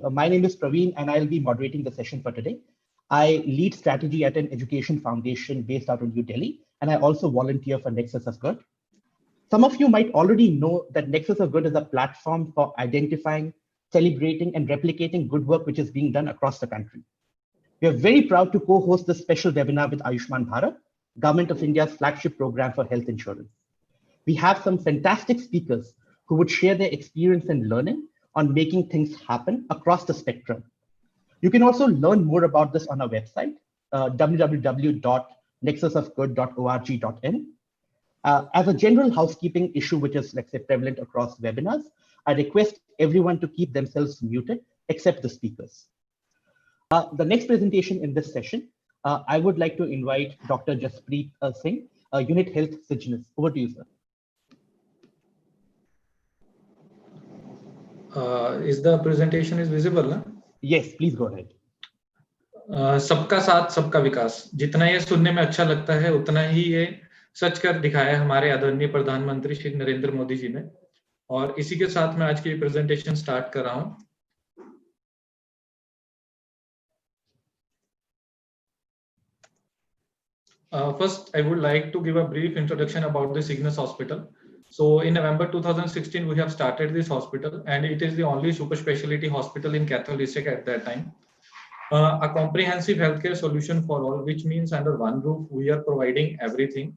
My name is Praveen, and I'll be moderating the session for today. I lead strategy at an education foundation based out of New Delhi, and I also volunteer for Nexus of Good. Some of you might already know that Nexus of Good is a platform for identifying, celebrating, and replicating good work which is being done across the country. We are very proud to co-host this special webinar with Ayushman Bharat, Government of India's flagship program for health insurance. We have some fantastic speakers who would share their experience and learning on making things happen across the spectrum. You can also learn more about this on our website, www.nexusofgood.org.in. As a general housekeeping issue, which is, let's say, prevalent across webinars, I request everyone to keep themselves muted, except the speakers. The next presentation in this session, I would like to invite Dr. Jaspreet Singh, Unit Health Signis. Over to you, sir. Is the presentation is visible? Na? Yes, please go ahead. सबका साथ सबका विकास, जितना ये सुनने में अच्छा लगता है उतना ही ये सच कर दिखाया हमारे आदरणीय प्रधानमंत्री श्री नरेंद्र मोदी जी ने। और इसी के साथ मैं आज की प्रेजेंटेशन स्टार्ट कर रहा हूं। First, I would like to give a brief introduction about the Signis Hospital. So in November 2016, we have started this hospital, and it is the only super specialty hospital in Kaithal district at that time. A comprehensive healthcare solution for all, which means under one roof, we are providing everything.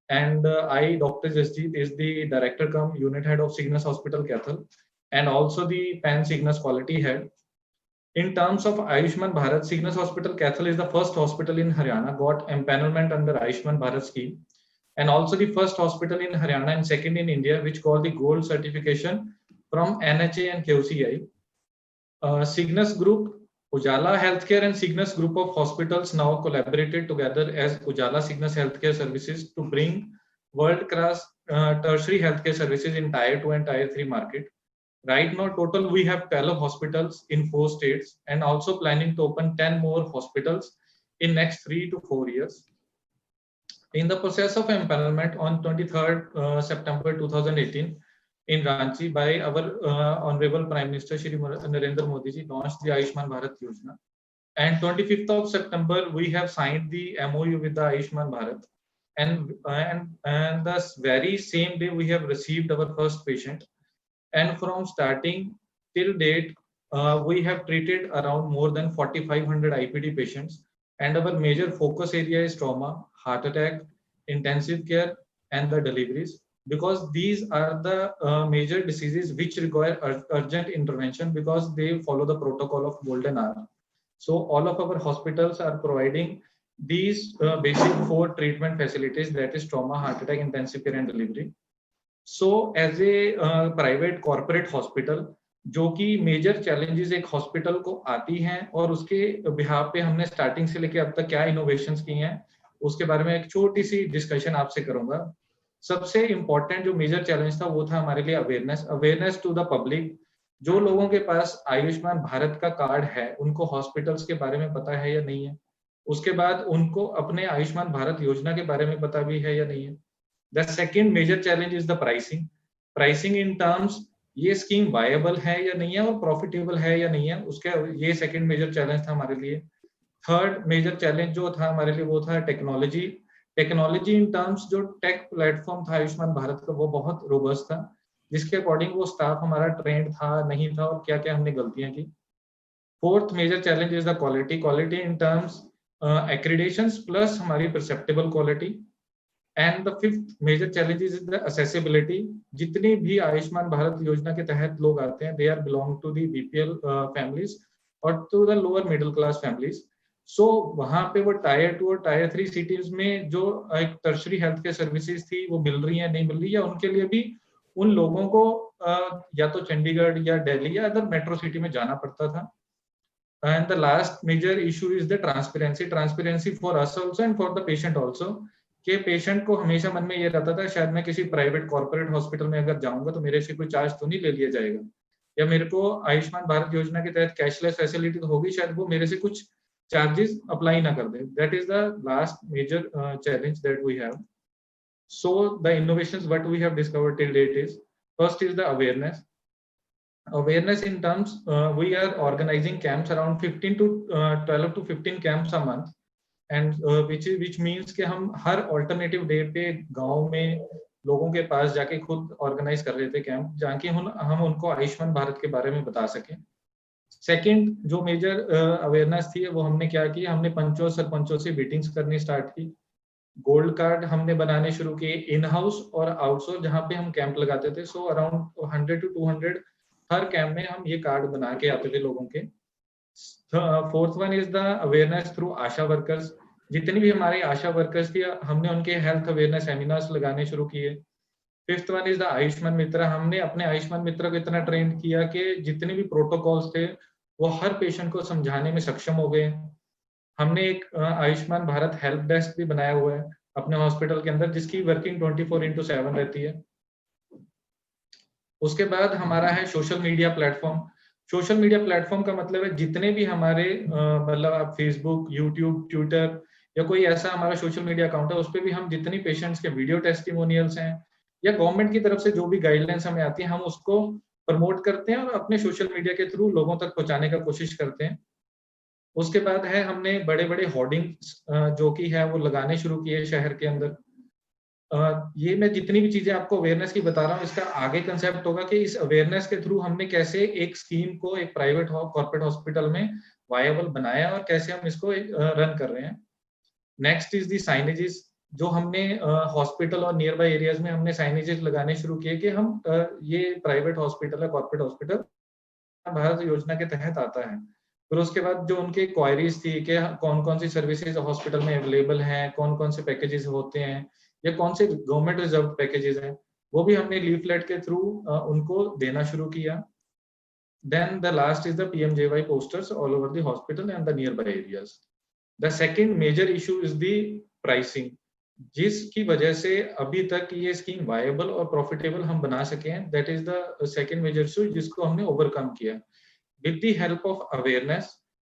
And I, Dr. Jaspreet, is the director cum unit head of Signis Hospital Kaithal, and also the Pan Signis quality head. In terms of Ayushman Bharat, Signis Hospital Kaithal is the first hospital in Haryana got empanelment under Ayushman Bharat scheme, and also the first hospital in Haryana and second in India which got the gold certification from NHA and QCI. Signis Group, Ujala Healthcare and Signis Group of hospitals now collaborated together as Ujala Signis Healthcare Services to bring world-class tertiary healthcare services in Tier 2 and Tier 3 market. Right now, total we have 12 hospitals in 4 states and also planning to open 10 more hospitals in next 3 to 4 years. In the process of empanelment on 23rd September 2018 in Ranchi by our Honorable Prime Minister Shri Narendra Modi ji launched the Ayushman Bharat Yojana. And 25th of September, we have signed the MOU with the Ayushman Bharat. And the very same day, we have received our first patient. And from starting till date, we have treated around more than 4,500 IPD patients. And our major focus area is trauma, heart attack, intensive care, and the deliveries. Because these are the major diseases which require urgent intervention because they follow the protocol of golden hour. So all of our hospitals are providing these basic 4 treatment facilities, that is trauma, heart attack, intensive care, and delivery. So as a private corporate hospital, जो कि major challenges एक hospital को आती हैं और उसके behalf पे हमने स्टार्टिंग से लेके अब तक क्या इनोवेशंस की हैं उसके बारे में एक छोटी सी डिस्कशन आपसे करूंगा। सबसे इम्पोर्टेंट जो मेजर चैलेंज था वो था हमारे लिए अवेयरनेस टू द पब्लिक। जो लोगों के पास आयुष्मान भारत का कार्ड है उनको हॉस्पिटल्स के बारे में पता है या नहीं है, उसके बाद उनको अपने आयुष्मान भारत योजना के बारे में पता भी है या नहीं है। The second major challenge is the pricing. Pricing in terms ये स्कीम वायबल है या नहीं है और प्रॉफिटेबल है या नहीं है, उसके ये सेकंड मेजर चैलेंज था हमारे लिए। थर्ड मेजर चैलेंज जो था हमारे लिए वो था टेक्नोलॉजी इन टर्म्स। जो टेक प्लेटफॉर्म था आयुष्मान भारत का वो बहुत रोबस्ट था, जिसके अकॉर्डिंग वो स्टाफ हमारा ट्रेंड था नहीं था और क्या क्या हमने गलतियां की। Fourth major challenge is the quality in terms accreditations plus हमारी perceptible quality. And the fifth major challenge is the accessibility. जितनी भी आयुष्मान भारत योजना के तहत लोग आते हैं they are belong to the BPL families और to the lower middle class families. So वहां पे वो टायर 2 और टायर 3 सिटीज में जो एक टर्शरी हेल्थ केयर सर्विसेज थी वो मिल रही है नहीं मिल रही है, उनके लिए भी उन लोगों को या तो चंडीगढ़ या दिल्ली या अदर मेट्रो सिटी में जाना पड़ता था। And the last major issue is the transparency for us also and for the patient also. कि पेशेंट को हमेशा मन में ये रहता था शायद मैं किसी प्राइवेट कॉर्पोरेट हॉस्पिटल में अगर जाऊंगा तो मेरे से कोई चार्ज तो नहीं ले लिया जाएगा, या मेरे को आयुष्मान भारत योजना के तहत कैशलेस फैसिलिटी तो होगी, शायद वो मेरे से कुछ चार्जेस अप्लाई ना कर दे। That is the last major challenge that we have. So the innovations what we have discovered till date is first is the awareness. awareness in terms, we are organizing camps around 15 to 12 to 15 camps a month, and which means कि हम हर alternative day पे गांव में लोगों के पास जाके खुद organize कर रहे थे कैंप, जहाँ कि हम उनको आयुष्मान भारत के बारे में बता सकें। सेकंड जो मेजर अवेयरनेस थी वो हमने क्या की, हमने पंचों सरपंचों से मीटिंग्स करनी स्टार्ट की। गोल्ड कार्ड हमने बनाने शुरू किए इन हाउस और आउटसोर्स जहाँ पे हम कैंप लगाते थे। So around 100 to 200 her camp में हम ये कार्ड बना के आते थे लोगों के। Fourth one is the awareness through Asha workers. जितनी भी हमारी आशा वर्कर्स थी हमने उनके हेल्थ अवेयरनेस सेमिनार्स लगाने शुरू किए। Fifth one is the Ayushman Mitra. हमने अपने आयुष्मान मित्र को इतना ट्रेन किया कि जितने भी प्रोटोकॉल्स थे वो हर पेशेंट को समझाने में सक्षम हो गए। हमने एक आयुष्मान भारत हेल्प डेस्क भी बनाया हुआ है अपने हॉस्पिटल के अंदर, जिसकी वर्किंग 24/7 रहती है। उसके बाद हमारा है social media platform. Social media platform का मतलब है जितने भी हमारे मतलब आप फेसबुक, यूट्यूब, ट्विटर या कोई ऐसा हमारा सोशल मीडिया अकाउंट है, उस पर भी हम जितनी पेशेंट्स के वीडियो टेस्टिमोनियल्स हैं या गवर्नमेंट की तरफ से जो भी गाइडलाइंस हमें आती है हम उसको प्रमोट करते हैं और अपने सोशल मीडिया के थ्रू लोगों तक पहुंचाने का कोशिश करते हैं। उसके बाद है हमने बड़े बड़े होर्डिंग्स जो कि है वो लगाने शुरू किए शहर के अंदर। ये मैं जितनी भी चीजें आपको अवेयरनेस की बता रहा हूँ, इसका आगे कंसेप्ट होगा कि इस अवेयरनेस के थ्रू हमने कैसे एक स्कीम को एक प्राइवेट कॉर्पोरेट हॉस्पिटल में वायबल बनाया और कैसे हम इसको रन कर रहे हैं। Next is the signages. जो हमने हॉस्पिटल और नियर बाय एरियाज में हमने साइनेजेस लगाने शुरू किए कि हम ये प्राइवेट हॉस्पिटल है, कॉर्पोरेट हॉस्पिटल भारत योजना के तहत आता है। फिर उसके बाद जो उनके क्वायरीज थी कि कौन कौन सी सर्विसेज हॉस्पिटल में अवेलेबल हैं, कौन कौन से पैकेजेस होते हैं या कौन से गवर्नमेंट रिजर्व पैकेजेस हैं, वो भी हमने लीफलेट के थ्रू उनको देना शुरू किया। Then the last is the PMJY posters all over the hospital and the nearby areas. The second major issue is the pricing, जिसकी वजह से अभी तक ये स्कीम वायबल और प्रॉफिटेबल हम बना सके हैं। That is the second major issue जिसको हमने ओवरकम किया। With the help of awareness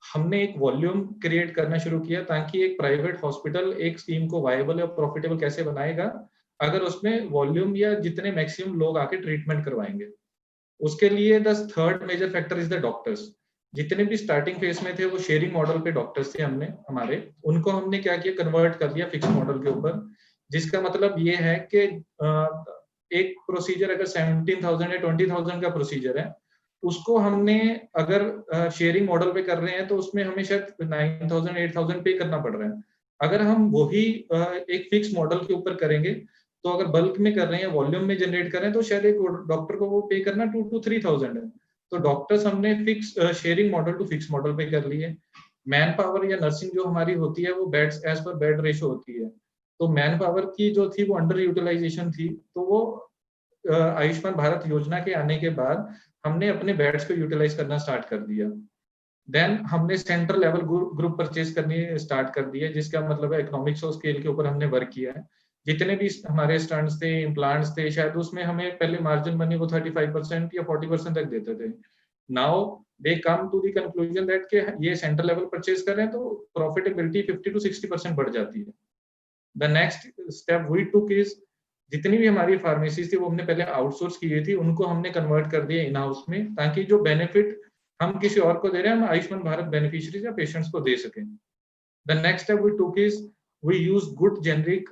हमने एक वॉल्यूम क्रिएट करना शुरू किया ताकि एक प्राइवेट हॉस्पिटल एक स्कीम को वायबल और प्रॉफिटेबल कैसे बनाएगा अगर उसमें वॉल्यूम या जितने मैक्सिमम लोग आके ट्रीटमेंट करवाएंगे। उसके लिए the third major factor is the doctors. जितने भी स्टार्टिंग फेज में थे वो शेयरिंग मॉडल पे डॉक्टर्स थे हमारे उनको हमने क्या किया, कन्वर्ट कर दिया फिक्स मॉडल के ऊपर। जिसका मतलब ये है कि एक प्रोसीजर अगर 17,000 या 20,000 का प्रोसीजर है उसको हमने अगर शेयरिंग मॉडल पे कर रहे हैं तो उसमें हमें शायद 9,000 8,000 पे करना पड़ रहा है। अगर हम वही एक फिक्स मॉडल के ऊपर करेंगे तो अगर बल्क में कर रहे हैं, वॉल्यूम में जनरेट कर रहे हैं तो शायद एक डॉक्टर को वो पे करना 2 to 3,000 है। तो डॉक्टर्स हमने fix sharing model to fix model पे कर लिए। मैन पावर या नर्सिंग जो हमारी होती है वो बेड्स एज पर बेड रेशो होती है। तो मैन पावर की जो थी वो अंडर यूटिलाइजेशन थी, तो वो आयुष्मान भारत योजना के आने के बाद हमने अपने बेड्स को यूटिलाइज करना स्टार्ट कर दिया। देन हमने सेंट्रल लेवल ग्रुप परचेज करनी स्टार्ट कर दिया, जिसका मतलब है इकोनॉमिक्स और स्केल के ऊपर हमने वर्क किया है। जितने भी हमारे स्टंट्स थे, इम्प्लांट्स थे, शायद उसमें हमें पहले मार्जिन मनी को 35% या 40% तक देते थे। Now they come to the conclusion that के ये सेंट्रल लेवल परचेज कर रहे हैं तो प्रॉफिटेबिलिटी 50 to 60% बढ़ जाती है। The next step we took is जितनी भी हमारी फार्मेसीज थी वो हमने पहले आउटसोर्स की थी, उनको हमने कन्वर्ट कर दिया इन हाउस में, ताकि जो बेनिफिट हम किसी और को दे रहे हैं हम आयुष्मान भारत बेनिफिशियरीज या पेशेंट्स को दे सकें। The next step we took is we use good generic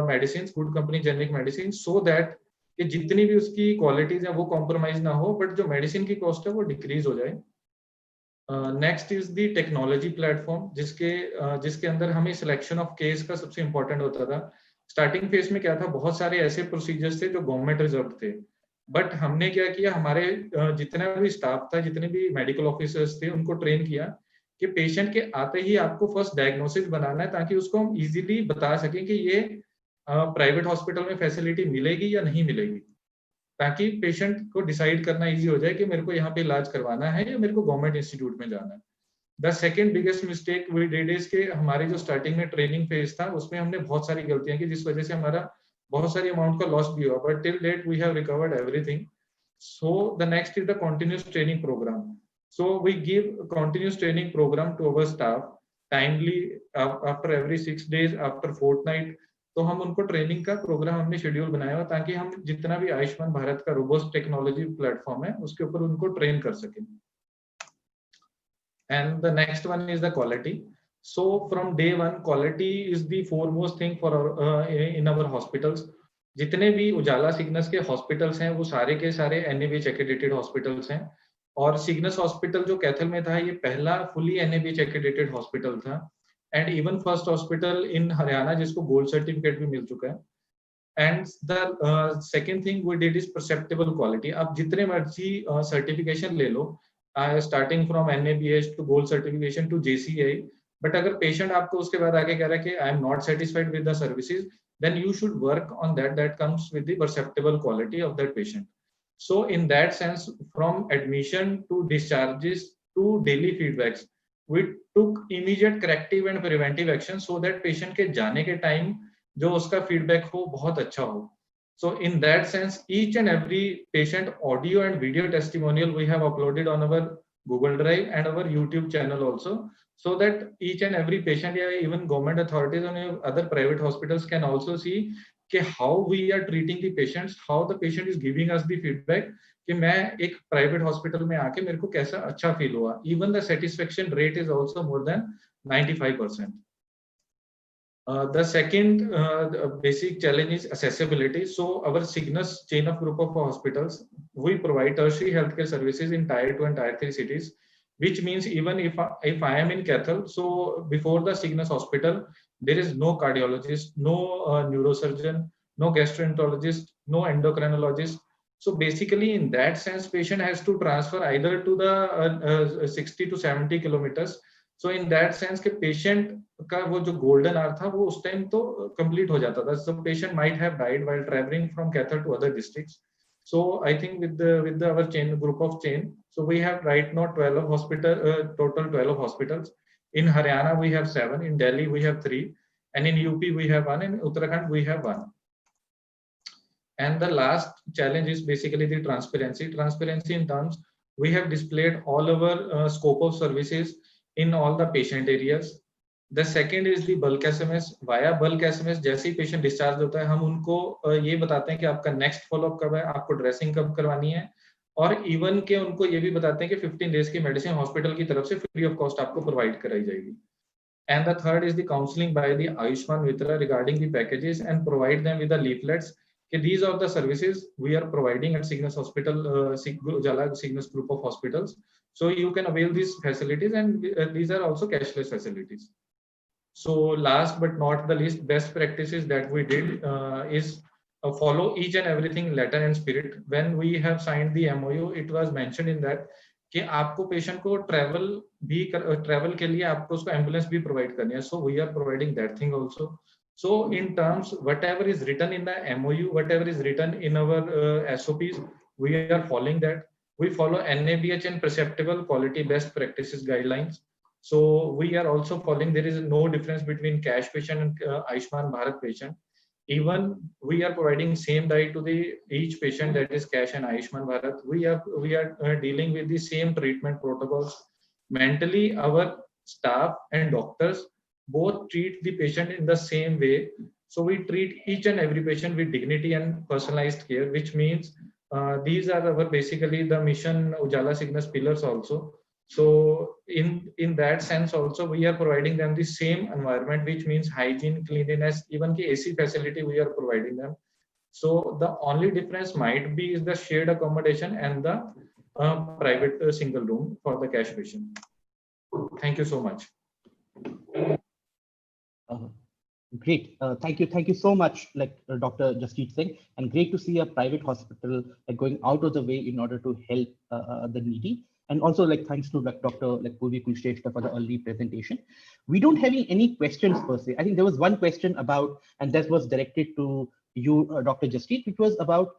medicines, good company generic medicines, so that कि जितनी भी उसकी क्वालिटीज है वो कॉम्प्रोमाइज ना हो, बट जो मेडिसिन की कॉस्ट है वो डिक्रीज हो जाए। Next is the technology platform, जिसके अंदर हमें सिलेक्शन ऑफ केस का सबसे इंपॉर्टेंट होता था। स्टार्टिंग फेज में क्या था, बहुत सारे ऐसे प्रोसीजर्स थे जो गवर्नमेंट रिजर्व थे, बट हमने क्या किया, हमारे जितना भी स्टाफ था, जितने भी मेडिकल ऑफिसर्स थे, उनको ट्रेन किया कि पेशेंट के आते ही आपको फर्स्ट डायग्नोसिस बनाना है, ताकि उसको हम इजीली बता सकें कि ये प्राइवेट हॉस्पिटल में फैसिलिटी मिलेगी या नहीं मिलेगी, ताकि पेशेंट को डिसाइड करना इजी हो जाए कि मेरे को यहाँ पे इलाज करवाना है या मेरे को गवर्नमेंट इंस्टीट्यूट में जाना है। The second biggest mistake we did is के हमारे जो स्टार्टिंग में ट्रेनिंग फेज था उसमें हमने बहुत सारी गलतियां की, जिस वजह से हमारा बहुत सारी अमाउंट का लॉस भी हुआ, but till date we have recovered everything. So the next is the continuous training program. So we give continuous training program to our staff timely after every 6 days, after fortnight. तो हम उनको training का programme हमने schedule बनाया हुआ ताकि हम जितना भी आयुष्मान भारत का रोबोस्ट टेक्नोलॉजी प्लेटफॉर्म है उसके ऊपर उनको ट्रेन कर सकें. And the next one is the quality. So from day one, quality is the foremost thing for our, in our hospitals. जितने भी उजाला सिग्नस के हॉस्पिटल्स हैं वो सारे के सारे NABH accredited हॉस्पिटल्स हैं और सिग्नस हॉस्पिटल जो कैथल में था ये पहला फुली NABH accredited हॉस्पिटल था and even first hospital in Haryana जिसको गोल्ड सर्टिफिकेट भी मिल चुका है. And the second thing we did is perceptible quality. आप जितने मर्जी सर्टिफिकेशन ले लो starting from NABH to gold certification to JCI, but अगर patient आपको उसके बाद आगे कह रहा है कि I am not satisfied with the services, then you should work on that. That comes with the perceptible quality of that patient. So in that sense, from admission to discharges to daily feedbacks, we took immediate corrective and preventive action so that patient के जाने के time जो उसका feedback हो बहुत अच्छा हो. So in that sense, each and every patient audio and video testimonial we have uploaded on our Google Drive and our YouTube channel also, so that each and every patient, yeah, even government authorities and other private hospitals can also see कि how we are treating the patients, how the patient is giving us the feedback कि मैं एक private hospital में आके मेरे को कैसा अच्छा feel हुआ. Even the satisfaction rate is also more than 95%. The second basic challenge is accessibility. So our Cygnus chain of group of hospitals, we provide tertiary healthcare services in tier 2 and tier 3 cities, which means even if I am in Cathal, so before the Cygnus hospital, there is no cardiologist, no neurosurgeon, no gastroenterologist, no endocrinologist. So basically in that sense, patient has to transfer either to the 60 to 70 kilometers. So in that sense के patient का वो जो golden hour था वो उस time तो complete हो जाता था. So patient might have died while traveling from Cathal to other districts. So I think with our chain group of chain, so we have right now 12 total 12 hospitals. In Haryana we have 7, in Delhi we have 3, and in UP we have 1, in Uttarakhand we have 1. And the last challenge is basically the transparency. Transparency in terms we have displayed all our scope of services in all the patient areas. The second is the bulk SMS. Via bulk SMS जैसे ही patient discharge होता है हम उनको ये बताते हैं कि आपका next follow up कब है, आपको dressing कब करवानी है, और even के उनको ये भी बताते हैं कि 15 days की medicine hospital की तरफ से free of cost आपको provide कराई जाएगी. And the third is the counseling by the Ayushman Mitra regarding the packages and provide them with the leaflets. These are the services we are providing at Cygnus Hospital, Ujala Cygnus group of hospitals. So you can avail these facilities, and these are also cashless facilities. So last but not the least, best practices that we did is follow each and everything letter and spirit. When we have signed the MOU, it was mentioned in that कि आपको patient को travel के लिए आपको उसको ambulance भी provide करनी है. So we are providing that thing also. So in terms, whatever is written in the MOU, whatever is written in our SOPs, we are following that. We follow NABH and perceptible quality best practices guidelines. So we are also following, there is no difference between cash patient and Ayushman Bharat patient. Even we are providing same diet to the each patient, that is cash and Ayushman Bharat. We are dealing with the same treatment protocols. Mentally, our staff and doctors both treat the patient in the same way. So we treat each and every patient with dignity and personalized care, which means these are our basically the mission Ujala Cygnus pillars also. So in that sense also we are providing them the same environment, which means hygiene, cleanliness, even the AC facility we are providing them. So the only difference might be is the shared accommodation and the private single room for the cash patient. Thank you so much. Great. Thank you so much, Dr. Jasjeet Singh, and great to see a private hospital going out of the way in order to help the needy. And also thanks to Dr. Purvi Kulshrestha for the early presentation. We don't have any questions per se. I think there was one question about, and that was directed to you, Dr. Jasjeet, which was about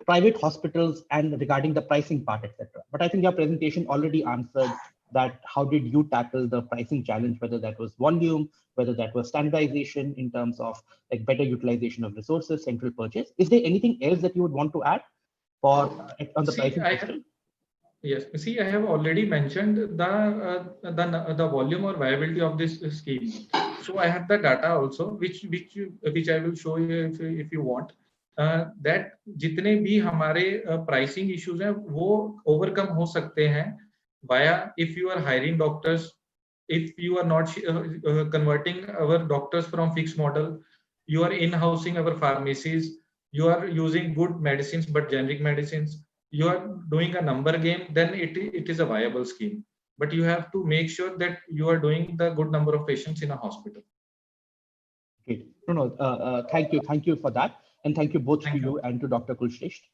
private hospitals and regarding the pricing part, etc. But I think your presentation already answered that. How did you tackle the pricing challenge, whether that was volume, whether that was standardization in terms of better utilization of resources, central purchase? Is there anything else that you would want to add for on the pricing question? Yes. See, I have already mentioned the volume or viability of this scheme. So I have the data also, which I will show you if you want. That जितने भी हमारे pricing issues हैं वो overcome हो सकते हैं via if you are hiring doctors, if you are not converting our doctors from fixed model, you are in-housing our pharmacies, you are using good medicines but generic medicines, you are doing a number game, then it is a viable scheme. But you have to make sure that you are doing the good number of patients in a hospital. Great. No, thank you for that. And thank you both to you and to Dr. Kulshresht.